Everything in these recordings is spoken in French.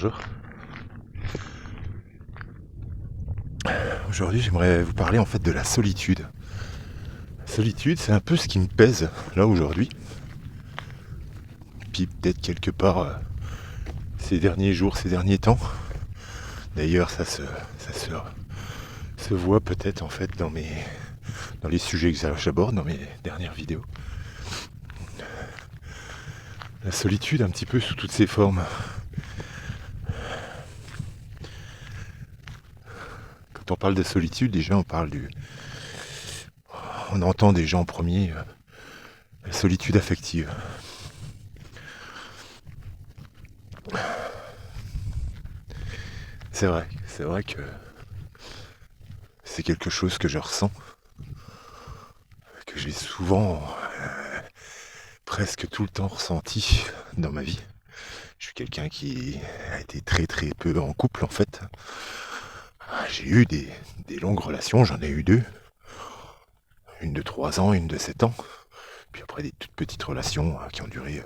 Bonjour. Aujourd'hui, j'aimerais vous parler en fait de la solitude. La solitude, c'est un peu ce qui me pèse là aujourd'hui. Puis peut-être quelque part ces derniers jours, ces derniers temps. D'ailleurs, ça se voit peut-être en fait dans les sujets que j'aborde dans mes dernières vidéos. La solitude un petit peu sous toutes ses formes. Quand on parle de solitude, déjà on entend déjà en premier la solitude affective. C'est vrai que c'est quelque chose que je ressens, que j'ai souvent, presque tout le temps ressenti dans ma vie. Je suis quelqu'un qui a été très très peu en couple en fait. J'ai eu des longues relations, j'en ai eu deux. Une de 3 ans, une de 7 ans. Puis après des toutes petites relations qui ont duré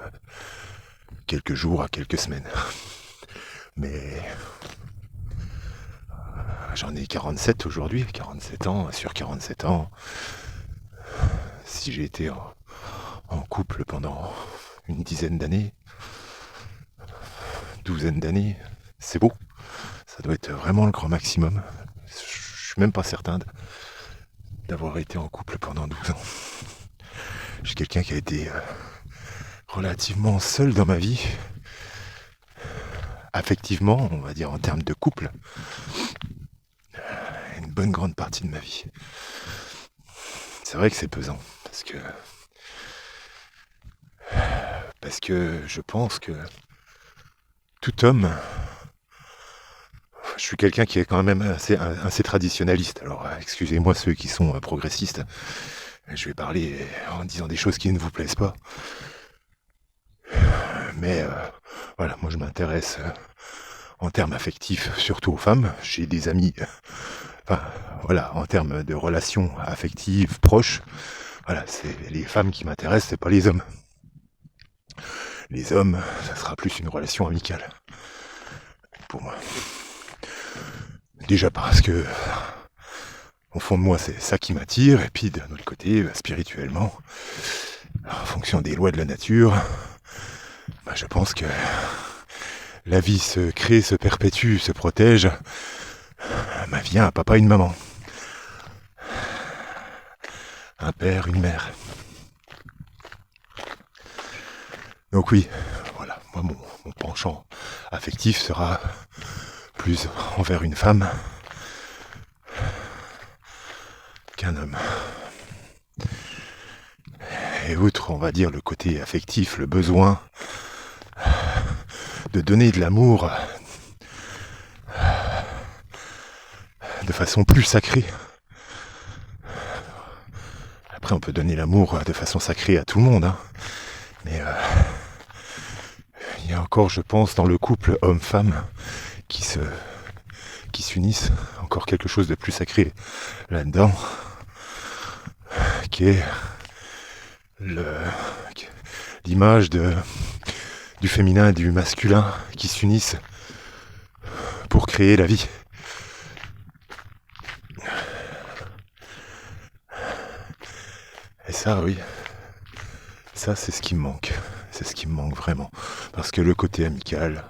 quelques jours à quelques semaines. Mais j'en ai 47 aujourd'hui, 47 ans, sur 47 ans. Si j'ai été en couple pendant une dizaine d'années, douzaine d'années, c'est beau. Ça doit être vraiment le grand maximum. Je suis même pas certain d'avoir été en couple pendant 12 ans. Je suis quelqu'un qui a été relativement seul dans ma vie, affectivement, on va dire en termes de couple, une bonne grande partie de ma vie. C'est vrai que c'est pesant, parce que je pense que tout homme, je suis quelqu'un qui est quand même assez traditionnaliste, alors excusez-moi ceux qui sont progressistes, je vais parler en disant des choses qui ne vous plaisent pas, mais voilà, moi je m'intéresse en termes affectifs surtout aux femmes. J'ai des amis, enfin voilà, en termes de relations affectives proches, voilà, c'est les femmes qui m'intéressent, c'est pas les hommes. Les hommes, ça sera plus une relation amicale pour moi. Déjà parce que au fond de moi c'est ça qui m'attire, et puis d'un autre côté, spirituellement, en fonction des lois de la nature, je pense que la vie se crée, se perpétue, se protège via un papa et une maman. Un père, une mère. Donc oui, voilà, moi mon penchant affectif sera plus envers une femme qu'un homme. Et outre, on va dire, le côté affectif, le besoin de donner de l'amour de façon plus sacrée. Après, on peut donner l'amour de façon sacrée à tout le monde, hein. Mais il y a encore, je pense, dans le couple homme-femme qui s'unissent, encore quelque chose de plus sacré là-dedans, qui est l'image du féminin et du masculin qui s'unissent pour créer la vie. Et ça, oui, ça c'est ce qui me manque. C'est ce qui me manque vraiment. Parce que le côté amical,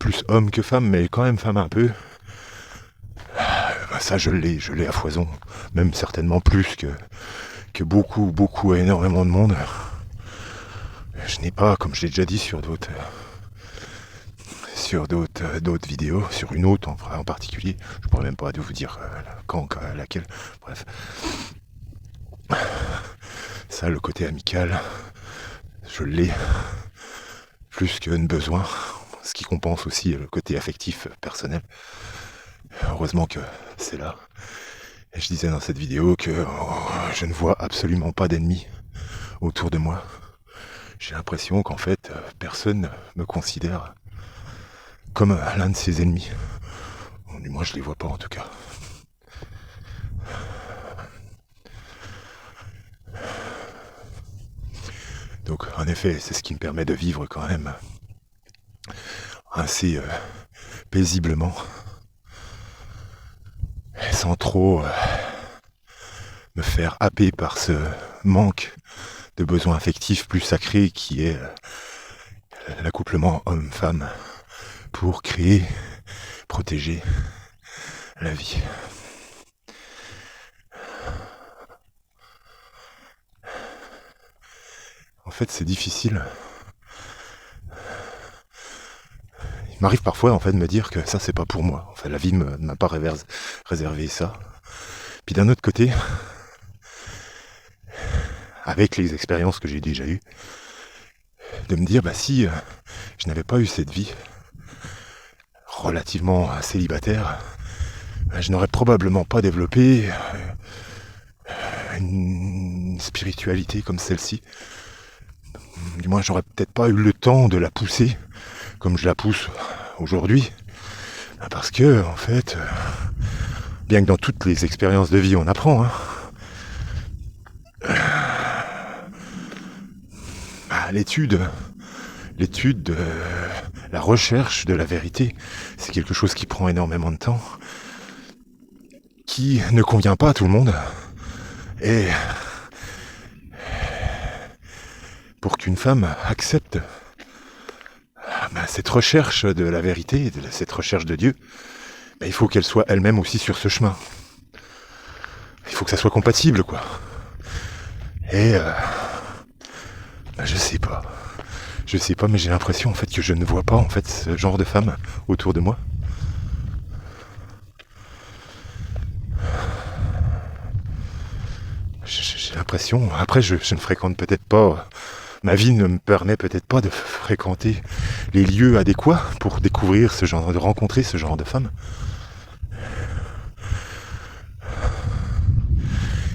plus homme que femme, mais quand même femme un peu, ça je l'ai à foison. Même certainement plus que beaucoup, énormément de monde. Je n'ai pas, comme je l'ai déjà dit sur d'autres vidéos, sur une autre en particulier, je pourrais même pas vous dire laquelle, bref. Ça, le côté amical, je l'ai plus qu'un besoin, ce qui compense aussi le côté affectif personnel. Heureusement que c'est là. Et je disais dans cette vidéo que je ne vois absolument pas d'ennemis autour de moi. J'ai l'impression qu'en fait, personne me considère comme l'un de ses ennemis. Du moins, je les vois pas en tout cas. Donc, en effet, c'est ce qui me permet de vivre quand même assez paisiblement, sans trop me faire happer par ce manque de besoins affectifs plus sacrés qui est l'accouplement homme-femme pour créer, protéger la vie. En fait, c'est difficile. Il m'arrive parfois en fait de me dire que ça c'est pas pour moi. Enfin, la vie ne m'a pas réservé ça. Puis d'un autre côté, avec les expériences que j'ai déjà eues, de me dire si je n'avais pas eu cette vie relativement célibataire, je n'aurais probablement pas développé une spiritualité comme celle-ci. Du moins, j'aurais peut-être pas eu le temps de la pousser comme je la pousse aujourd'hui. Parce que, en fait, bien que dans toutes les expériences de vie on apprend, l'étude de la recherche de la vérité, c'est quelque chose qui prend énormément de temps, qui ne convient pas à tout le monde. Et pour qu'une femme accepte cette recherche de la vérité, cette recherche de Dieu, il faut qu'elle soit elle-même aussi sur ce chemin. Il faut que ça soit compatible, quoi. Et je sais pas. Je sais pas, mais j'ai l'impression en fait que je ne vois pas en fait ce genre de femme autour de moi. J'ai l'impression. Après, je ne fréquente peut-être pas. Ma vie ne me permet peut-être pas de fréquenter les lieux adéquats pour découvrir ce genre, de rencontrer ce genre de femme.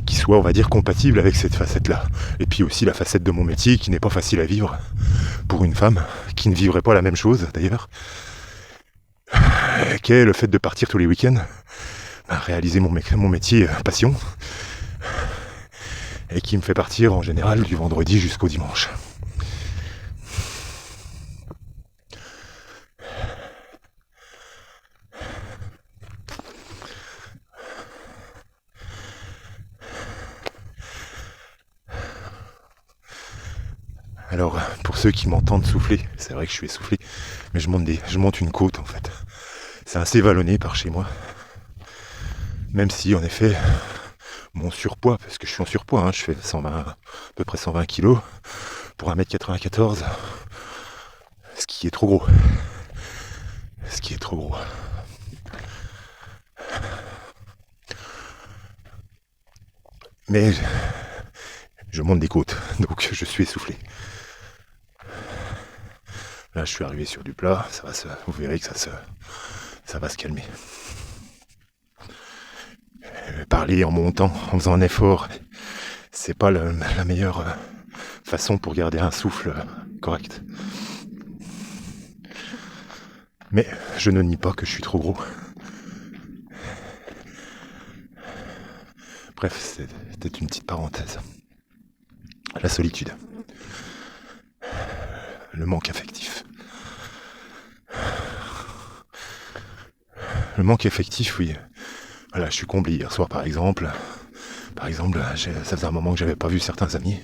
Qui soit, on va dire, compatible avec cette facette-là. Et puis aussi la facette de mon métier qui n'est pas facile à vivre pour une femme qui ne vivrait pas la même chose d'ailleurs. Qu'est le fait de partir tous les week-ends, réaliser mon métier passion. Et qui me fait partir en général du vendredi jusqu'au dimanche. Alors, pour ceux qui m'entendent souffler, c'est vrai que je suis essoufflé, mais je monte une côte en fait. C'est assez vallonné par chez moi. Même si, en effet, mon surpoids, parce que je suis en surpoids, je fais 120, à peu près 120 kilos pour 1m94, ce qui est trop gros. Ce qui est trop gros. Mais je monte des côtes, donc je suis essoufflé. Là, je suis arrivé sur du plat, vous verrez que ça va se calmer. Parler en montant, en faisant un effort, c'est pas la meilleure façon pour garder un souffle correct. Mais je ne nie pas que je suis trop gros. Bref, c'était une petite parenthèse. La solitude. Le manque affectif. Le manque affectif, oui. Voilà, je suis comblé hier soir par exemple. Ça faisait un moment que j'avais pas vu certains amis.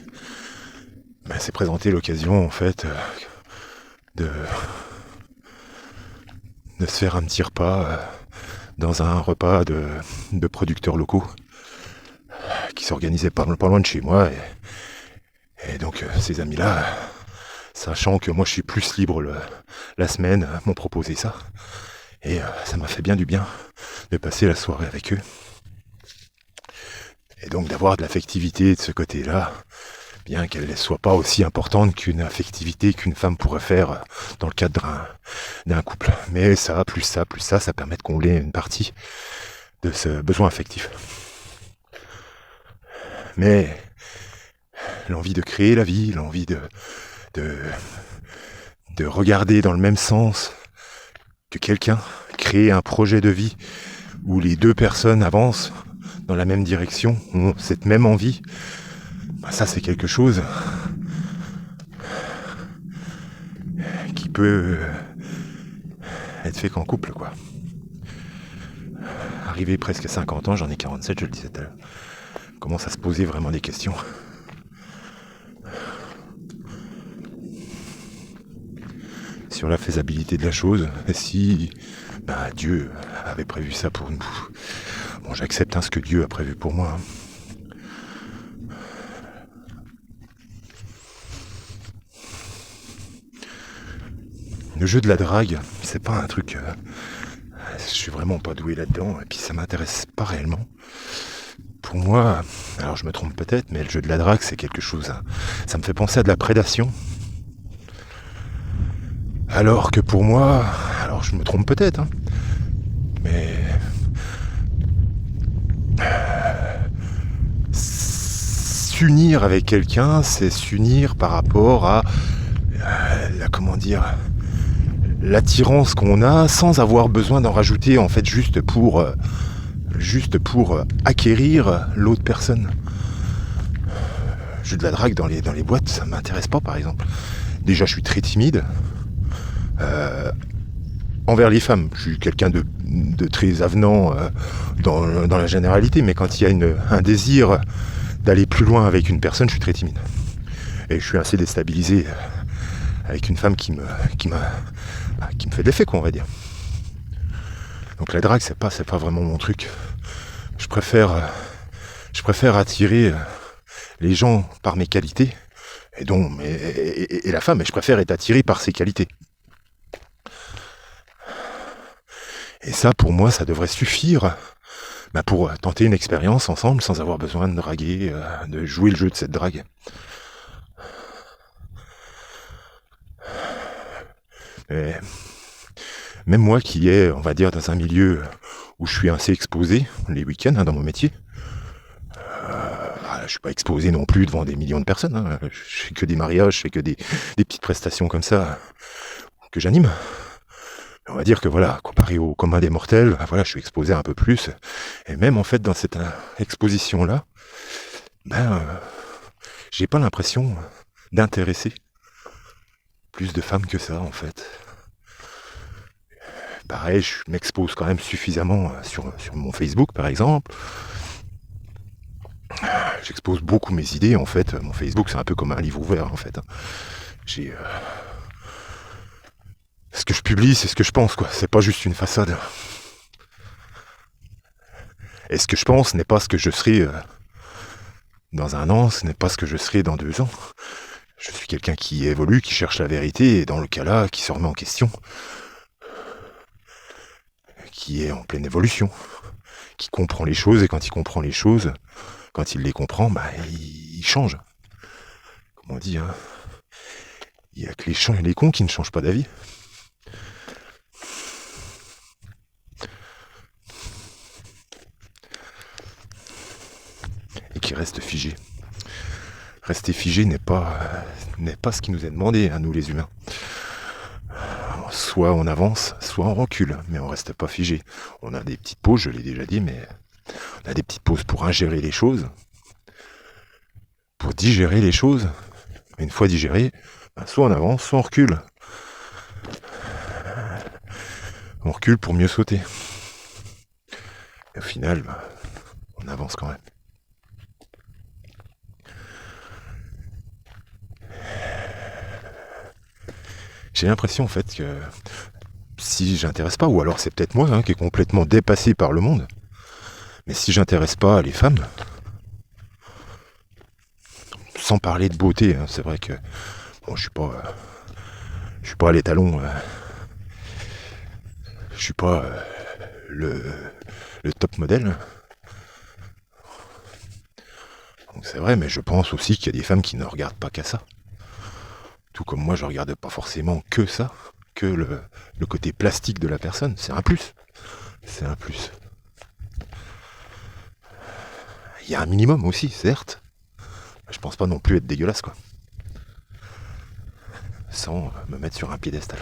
C'est présenté l'occasion en fait de se faire un petit repas dans un repas de producteurs locaux qui s'organisait pas loin de chez moi. Et donc ces amis-là, sachant que moi je suis plus libre la semaine, m'ont proposé ça. Et ça m'a fait bien du bien de passer la soirée avec eux. Et donc d'avoir de l'affectivité de ce côté-là, bien qu'elle ne soit pas aussi importante qu'une affectivité qu'une femme pourrait faire dans le cadre d'un couple. Mais plus ça permet de combler une partie de ce besoin affectif. Mais l'envie de créer la vie, l'envie de regarder dans le même sens que quelqu'un, créer un projet de vie où les deux personnes avancent dans la même direction, ont cette même envie, ça c'est quelque chose qui peut être fait qu'en couple, quoi. Arrivé presque à 50 ans, j'en ai 47, je le disais tout à l'heure. Commence à se poser vraiment des questions. Sur la faisabilité de la chose, et si Dieu avait prévu ça pour nous. Bon, j'accepte ce que Dieu a prévu pour moi. Le jeu de la drague, c'est pas un truc... je suis vraiment pas doué là-dedans, et puis ça m'intéresse pas réellement. Pour moi, alors je me trompe peut-être, mais le jeu de la drague, c'est quelque chose... ça me fait penser à de la prédation. Alors que pour moi, alors je me trompe peut-être, mais s'unir avec quelqu'un, c'est s'unir par rapport à l'attirance qu'on a, sans avoir besoin d'en rajouter, en fait, juste pour acquérir l'autre personne. Le jeu de la drague dans les boîtes, ça m'intéresse pas, par exemple. Déjà, je suis très timide. Envers les femmes, je suis quelqu'un de très avenant dans la généralité, mais quand il y a un désir d'aller plus loin avec une personne, je suis très timide. Et je suis assez déstabilisé avec une femme qui me fait de l'effet, quoi, on va dire. Donc la drague, c'est pas vraiment mon truc. Je préfère attirer les gens par mes qualités, et la femme, et je préfère être attiré par ses qualités. Et ça, pour moi, ça devrait suffire pour tenter une expérience ensemble sans avoir besoin de draguer, de jouer le jeu de cette drague. Et même moi qui est, on va dire, dans un milieu où je suis assez exposé les week-ends dans mon métier, je suis pas exposé non plus devant des millions de personnes. Je fais que des mariages, je fais que des petites prestations comme ça que j'anime. On va dire que voilà, comparé au commun des mortels, je suis exposé un peu plus. Et même en fait dans cette exposition-là, j'ai pas l'impression d'intéresser plus de femmes que ça, en fait. Pareil, je m'expose quand même suffisamment sur mon Facebook, par exemple. J'expose beaucoup mes idées, en fait. Mon Facebook, c'est un peu comme un livre ouvert, en fait. J'ai... Ce que je publie, c'est ce que je pense, quoi. C'est pas juste une façade. Et ce que je pense n'est pas ce que je serai dans un an, ce n'est pas ce que je serai dans 2 ans. Je suis quelqu'un qui évolue, qui cherche la vérité, et dans le cas-là, qui se remet en question. Qui est en pleine évolution. Qui comprend les choses, et quand il comprend les choses, quand il les comprend, il change. Comme on dit, il n'y a que les cons qui ne changent pas d'avis. Et qui restent figés. Rester figé n'est pas ce qui nous est demandé à nous les humains. Soit on avance, soit on recule, mais on reste pas figé. On a des petites pauses, je l'ai déjà dit, mais on a des petites pauses pour ingérer les choses, pour digérer les choses. Mais une fois digéré, soit on avance, soit on recule. On recule pour mieux sauter. Et au final, on avance quand même. J'ai l'impression en fait que si j'intéresse pas, ou alors c'est peut-être moi qui est complètement dépassé par le monde, mais si j'intéresse pas les femmes, sans parler de beauté, c'est vrai que bon, je suis pas à l'étalon, je suis pas le top modèle. Donc c'est vrai, mais je pense aussi qu'il y a des femmes qui ne regardent pas qu'à ça. Tout comme moi, je regarde pas forcément que ça, que le côté plastique de la personne. C'est un plus. C'est un plus. Il y a un minimum aussi, certes. Je pense pas non plus être dégueulasse, quoi. Sans me mettre sur un piédestal.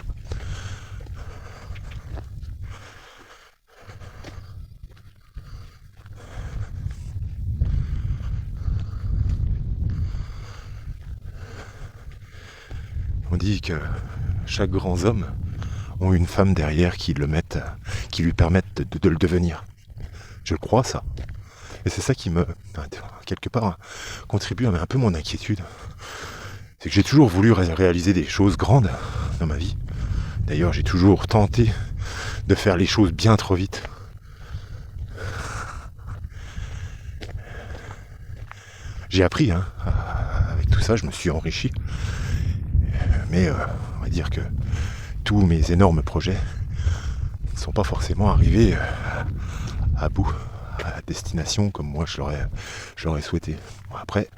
On dit que chaque grand homme ont une femme derrière qui lui permettent de le devenir. Je le crois, ça. Et c'est ça qui quelque part, contribue à un peu mon inquiétude. C'est que j'ai toujours voulu réaliser des choses grandes dans ma vie. D'ailleurs, j'ai toujours tenté de faire les choses bien trop vite. J'ai appris, avec tout ça, je me suis enrichi. Mais on va dire que tous mes énormes projets ne sont pas forcément arrivés à bout, à destination comme moi je l'aurais souhaité. Bon, après,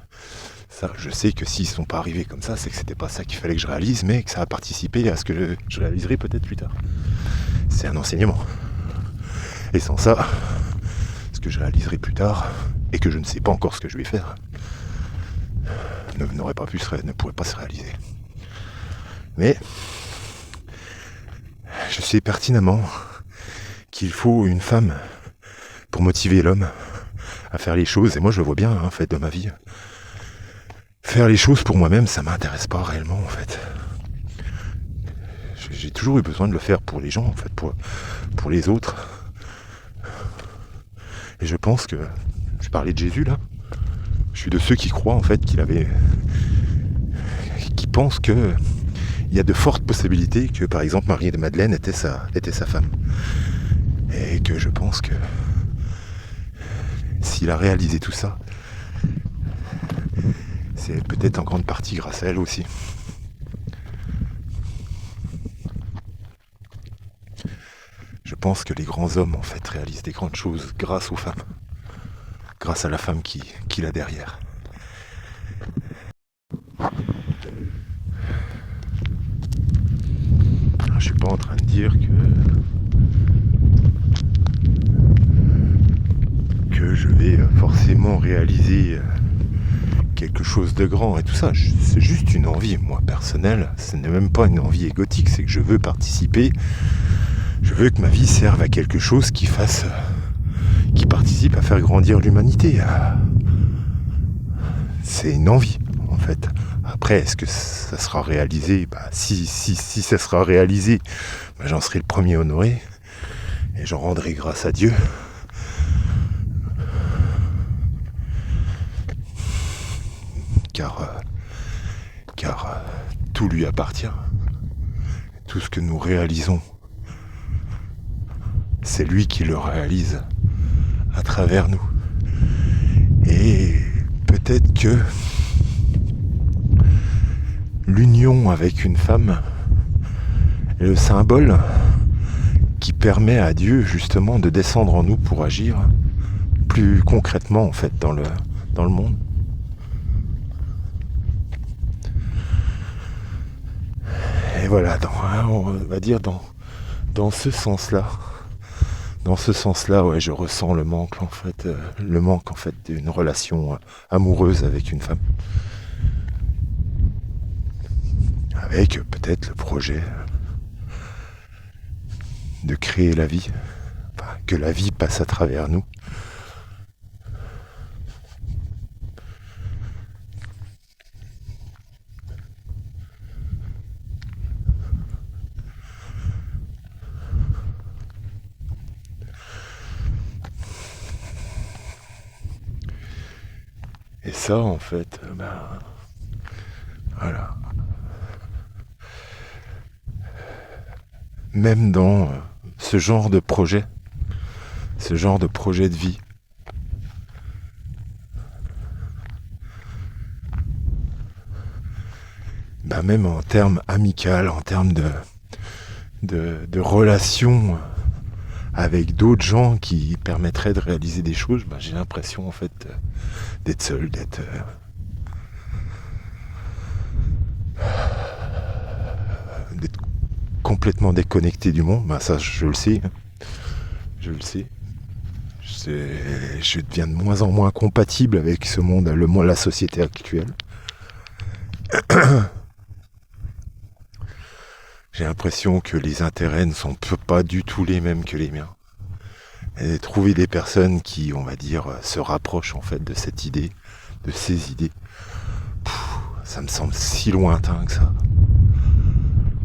ça, je sais que s'ils ne sont pas arrivés comme ça, c'est que c'était pas ça qu'il fallait que je réalise, mais que ça a participé à ce que je réaliserai peut-être plus tard. C'est un enseignement. Et sans ça, ce que je réaliserai plus tard, et que je ne sais pas encore ce que je vais faire, ne pourrait pas se réaliser. Mais je sais pertinemment qu'il faut une femme pour motiver l'homme à faire les choses. Et moi je le vois bien en fait dans ma vie. Faire les choses pour moi-même, ça m'intéresse pas réellement en fait. J'ai toujours eu besoin de le faire pour les gens en fait, pour les autres. Et je pense que, je parlais de Jésus là, je suis de ceux qui croient en fait qui pensent que il y a de fortes possibilités que par exemple Marie de Madeleine était sa femme. Et que je pense que s'il a réalisé tout ça, c'est peut-être en grande partie grâce à elle aussi. Je pense que les grands hommes en fait réalisent des grandes choses grâce aux femmes. Grâce à la femme qu'il a derrière. Alors, je suis pas en train de dire que je vais forcément réaliser quelque chose de grand et tout ça. C'est juste une envie, moi, personnelle. Ce n'est même pas une envie égotique, c'est que je veux participer. Je veux que ma vie serve à quelque chose qui participe à faire grandir l'humanité. C'est une envie, en fait. Après, est-ce que ça sera réalisé ? Si ça sera réalisé, j'en serai le premier honoré. Et j'en rendrai grâce à Dieu. Car tout lui appartient. Tout ce que nous réalisons, c'est lui qui le réalise à travers nous. Et peut-être que l'union avec une femme est le symbole qui permet à Dieu justement de descendre en nous pour agir plus concrètement en fait dans le monde. Et voilà, on va dire dans ce sens-là. Dans ce sens-là, ouais, je ressens le manque en fait d'une relation amoureuse avec une femme. Avec peut-être le projet de créer la vie, que la vie passe à travers nous. Et ça, en fait, voilà. Même dans ce genre de projet de vie, même en termes amicales, en termes de relations avec d'autres gens qui permettraient de réaliser des choses, j'ai l'impression en fait d'être seul, d'être complètement déconnecté du monde. Ça, je le sais. Je le sais. Je deviens de moins en moins compatible avec ce monde, la société actuelle. J'ai l'impression que les intérêts ne sont pas du tout les mêmes que les miens. Et trouver des personnes qui, on va dire, se rapprochent en fait de cette idée, de ces idées, ça me semble si lointain que ça.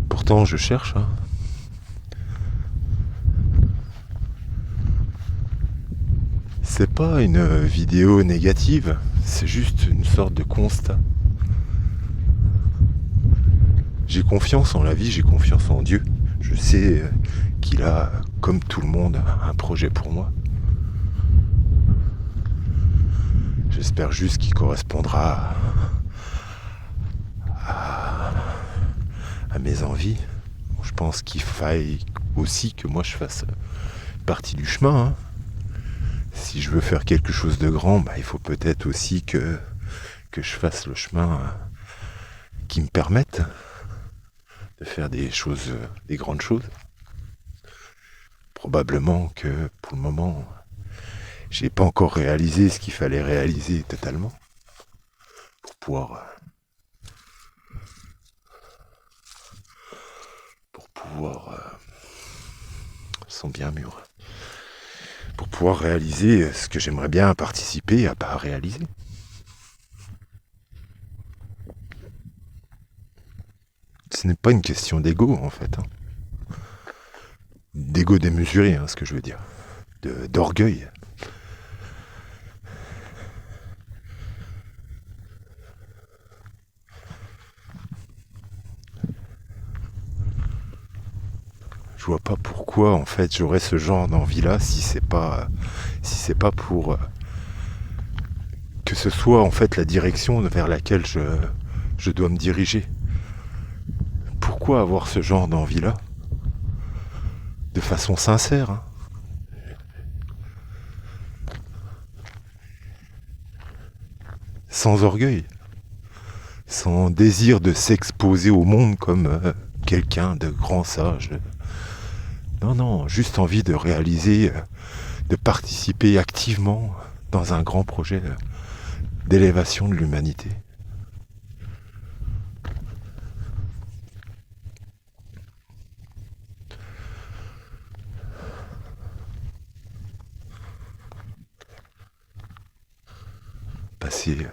Pourtant, je cherche. C'est pas une vidéo négative, c'est juste une sorte de constat. J'ai confiance en la vie, j'ai confiance en Dieu. Je sais qu'il a, comme tout le monde, un projet pour moi. J'espère juste qu'il correspondra à mes envies. Je pense qu'il faille aussi que moi je fasse partie du chemin. Si je veux faire quelque chose de grand, il faut peut-être aussi que je fasse le chemin qui me permette de faire des choses, des grandes choses. Probablement que pour le moment, j'ai pas encore réalisé ce qu'il fallait réaliser totalement pour pouvoir sont bien mûrs. Pour pouvoir réaliser ce que j'aimerais bien participer à pas réaliser. Ce n'est pas une question d'ego en fait. D'ego démesuré, ce que je veux dire. D'orgueil. Je vois pas pourquoi en fait j'aurais ce genre d'envie-là si c'est pas pour que ce soit en fait la direction vers laquelle je dois me diriger. Pourquoi avoir ce genre d'envie-là de façon sincère, sans orgueil, sans désir de s'exposer au monde comme quelqu'un de grand sage. Non, juste envie de réaliser, de participer activement dans un grand projet d'élévation de l'humanité. Passer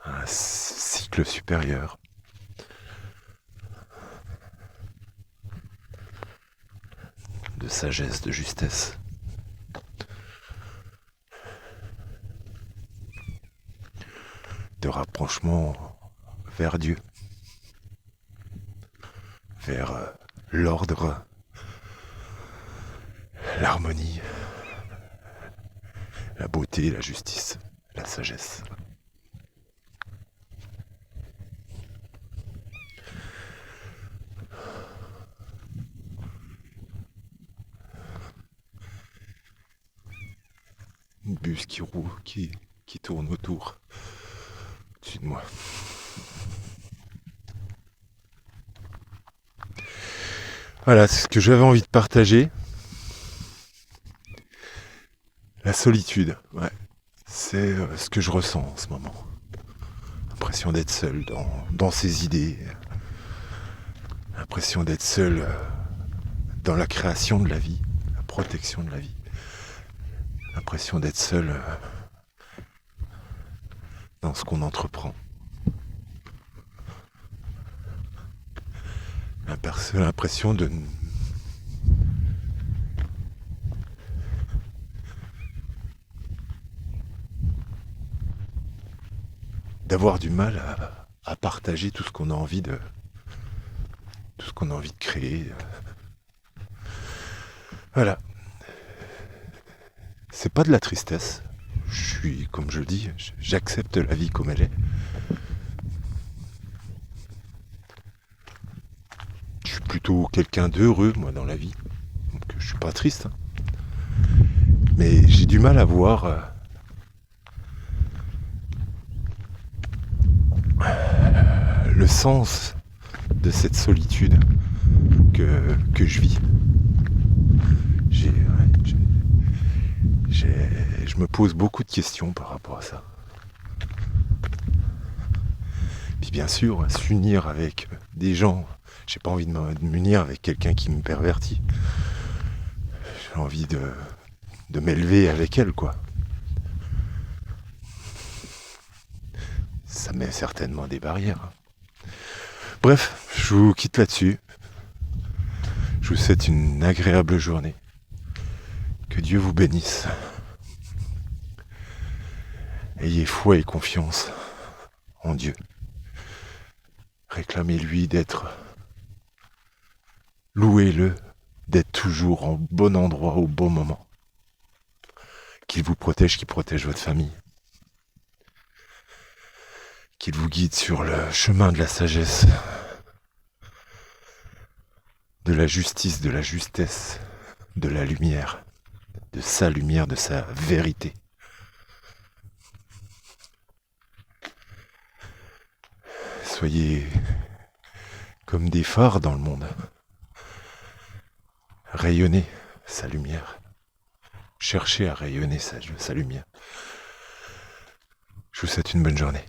un cycle supérieur. De sagesse, de justesse. De rapprochement vers Dieu. Vers l'ordre, l'harmonie, la beauté, la justice, la sagesse. Une bus qui roule, qui tourne autour, au-dessus de moi. Voilà, c'est ce que j'avais envie de partager. La solitude, ouais. C'est ce que je ressens en ce moment. L'impression d'être seul dans ses idées. L'impression d'être seul dans la création de la vie, la protection de la vie. L'impression d'être seul dans ce qu'on entreprend. L'impression d'avoir du mal à partager tout ce qu'on a envie de créer. Voilà. C'est pas de la tristesse. Je suis, comme je le dis, j'accepte la vie comme elle est. Je suis plutôt quelqu'un d'heureux, moi, dans la vie. Donc je suis pas triste. Mais j'ai du mal à voir le sens de cette solitude que je vis. Je me pose beaucoup de questions par rapport à ça. Puis bien sûr, s'unir avec des gens, j'ai pas envie de m'unir avec quelqu'un qui me pervertit. J'ai envie de m'élever avec elle, quoi. Ça met certainement des barrières. Bref, je vous quitte là-dessus. Je vous souhaite une agréable journée. Que Que Dieu vous bénisse. Ayez foi et confiance en Dieu. Réclamez-lui d'être, louez-le, d'être toujours en bon endroit au bon moment. Qu'il vous protège, qu'il protège votre famille. Qu'il vous guide sur le chemin de la sagesse, de la justice, de la justesse, de la lumière, de sa lumière, de sa vérité. Soyez comme des phares dans le monde. Rayonnez sa lumière. Cherchez à rayonner sa lumière. Je vous souhaite une bonne journée.